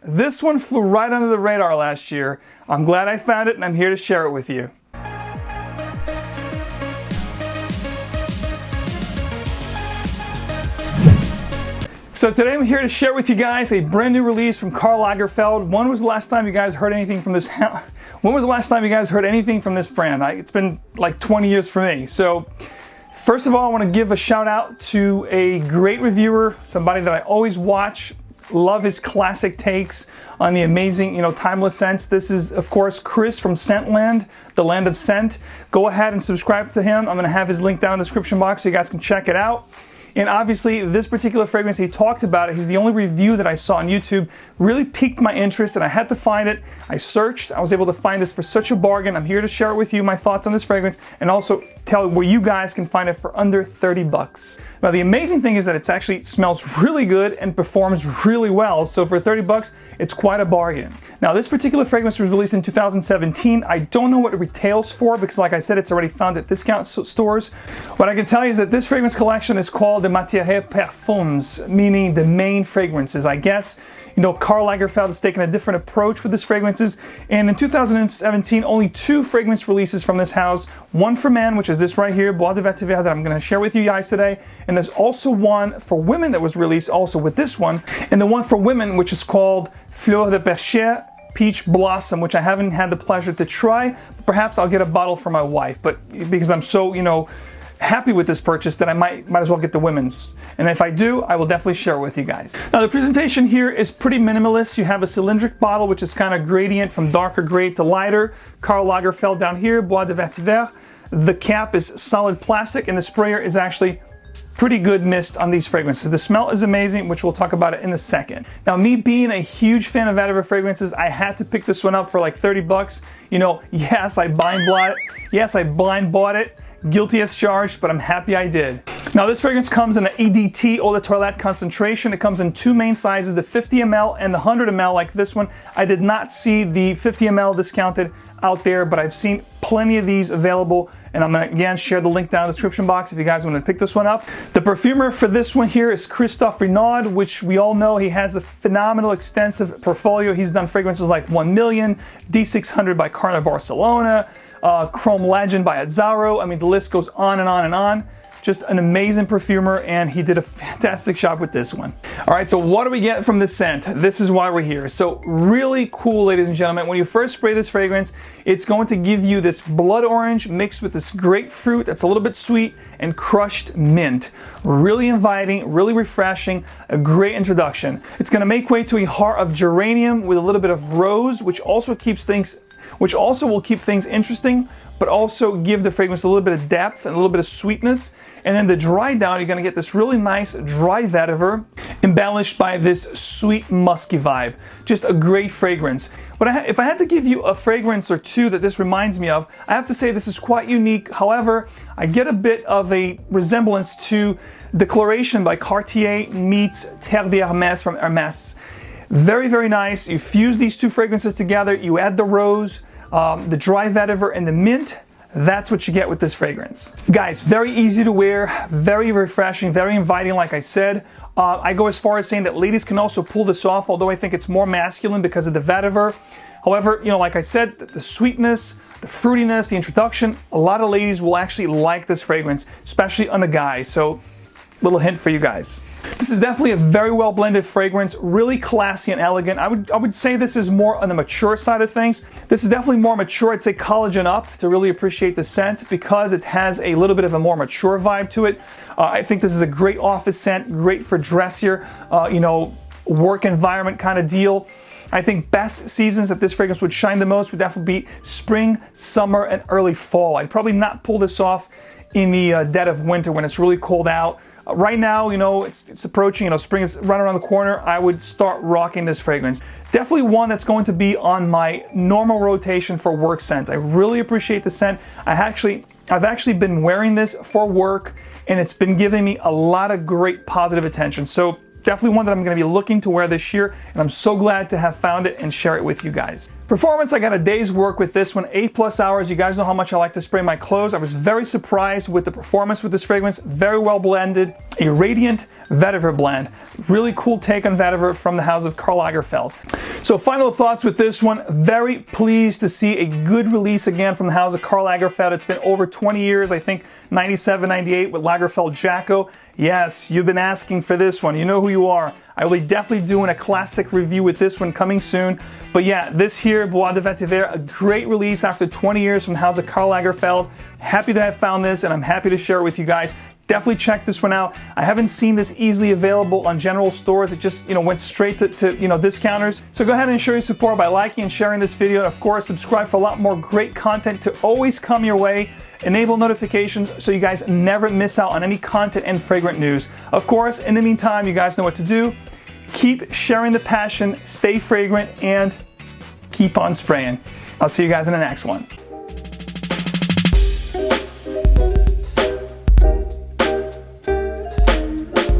This one flew right under the radar last year. I'm glad I found it and I'm here to share it with you. So today I'm here to share with you guys a brand new release from Karl Lagerfeld. When was the last time you guys heard anything from this? When was the last time you guys heard anything from this brand? It's been like 20 years for me. So first of all, I want to give a shout out to a great reviewer, somebody that I always watch. Love his classic takes on the amazing, timeless scents. This is, of course, Chris from Scentland, the land of scent. Go ahead and subscribe to him. I'm going to have his link down in the description box so you guys can check it out. And obviously, this particular fragrance, he talked about it. He's the only review that I saw on YouTube. Really piqued my interest, and I had to find it. I searched. I was able to find this for such a bargain. I'm here to share it with you, my thoughts on this fragrance, and also tell where you guys can find it for under 30 bucks. Now, the amazing thing is that it actually smells really good and performs really well. So for 30 bucks, it's quite a bargain. Now, this particular fragrance was released in 2017. I don't know what it retails for because, like I said, it's already found at discount stores. What I can tell you is that this fragrance collection is called the Matières Parfums, meaning the main fragrances. I guess, Karl Lagerfeld has taken a different approach with his fragrances. And in 2017, only 2 fragrance releases from this house. One for men, which is this right here, Bois de Vétiver, that I'm going to share with you guys today. And there's also one for women that was released also with this one. And the one for women, which is called Fleur de Perche, Peach Blossom, which I haven't had the pleasure to try. But perhaps I'll get a bottle for my wife. But because I'm so, happy with this purchase that I might as well get the women's. And if I do, I will definitely share it with you guys. Now, the presentation here is pretty minimalist. You have a cylindric bottle, which is kind of gradient from darker gray to lighter. Karl Lagerfeld down here, Bois de Vétiver. The cap is solid plastic, and the sprayer is actually pretty good mist on these fragrances. The smell is amazing, which we'll talk about it in a second. Now, me being a huge fan of Vétiver fragrances, I had to pick this one up for like 30 bucks. Yes, I blind bought it. Yes, I blind bought it. Guilty as charged, but I'm happy I did. Now, this fragrance comes in an EDT, Eau de Toilette concentration. It comes in 2 main sizes, the 50 ml and the 100 ml like this one. I did not see the 50 ml discounted out there, but I've seen plenty of these available, and I'm going to again share the link down in the description box if you guys want to pick this one up. The perfumer for this one here is Christophe Renaud, which we all know he has a phenomenal extensive portfolio. He's done fragrances like 1 Million, D600 by Carner Barcelona, Chrome Legend by Azzaro. I mean, the list goes on and on and on. Just an amazing perfumer, and he did a fantastic job with this one. All right, so what do we get from this scent? This is why we're here. So really cool, ladies and gentlemen. When you first spray this fragrance, it's going to give you this blood orange mixed with this grapefruit that's a little bit sweet and crushed mint. Really inviting, really refreshing, a great introduction. It's going to make way to a heart of geranium with a little bit of rose, which also will keep things interesting, but also give the fragrance a little bit of depth and a little bit of sweetness. And then the dry down, you're going to get this really nice dry vetiver embellished by this sweet musky vibe. Just a great fragrance. But if I had to give you a fragrance or two that this reminds me of, I have to say this is quite unique. However, I get a bit of a resemblance to Declaration by Cartier meets Terre d'Hermès from Hermès. Very, very nice. You fuse these 2 fragrances together. You add the rose, the dry vetiver, and the mint. That's what you get with this fragrance. Guys, very easy to wear, very refreshing, very inviting, like I said. I go as far as saying that ladies can also pull this off, although I think it's more masculine because of the vetiver. However, like I said, the sweetness, the fruitiness, the introduction, a lot of ladies will actually like this fragrance, especially on a guy. So, little hint for you guys. This is definitely a very well blended fragrance, really classy and elegant. I would say this is more on the mature side of things. This is definitely more mature. I'd say college and up to really appreciate the scent because it has a little bit of a more mature vibe to it. I think this is a great office scent, great for dressier, work environment kind of deal. I think best seasons that this fragrance would shine the most would definitely be spring, summer, and early fall. I'd probably not pull this off in the dead of winter when it's really cold out. Right now, it's approaching, spring is right around the corner. I would start rocking this fragrance. Definitely one that's going to be on my normal rotation for work scents. I really appreciate the scent. I've actually been wearing this for work, and it's been giving me a lot of great positive attention. So definitely one that I'm going to be looking to wear this year, and I'm so glad to have found it and share it with you guys. Performance, I got a day's work with this one, 8+ hours. You guys know how much I like to spray my clothes. I was very surprised with the performance with this fragrance. Very well blended, a radiant vetiver blend. Really cool take on vetiver from the house of Karl Lagerfeld. So final thoughts with this one. Very pleased to see a good release again from the house of Karl Lagerfeld. It's been over 20 years, I think 97, 98 with Lagerfeld Jacko. Yes, you've been asking for this one. You know who you are. I will be definitely doing a classic review with this one coming soon. But yeah, this here, Bois de Vétiver, a great release after 20 years from the house of Karl Lagerfeld. Happy to have found this, and I'm happy to share it with you guys. Definitely check this one out. I haven't seen this easily available on general stores. It just, went straight to discounters. So go ahead and show your support by liking and sharing this video. And of course, subscribe for a lot more great content to always come your way. Enable notifications so you guys never miss out on any content and fragrant news. Of course, in the meantime, you guys know what to do. Keep sharing the passion, stay fragrant, and keep on spraying. I'll see you guys in the next one.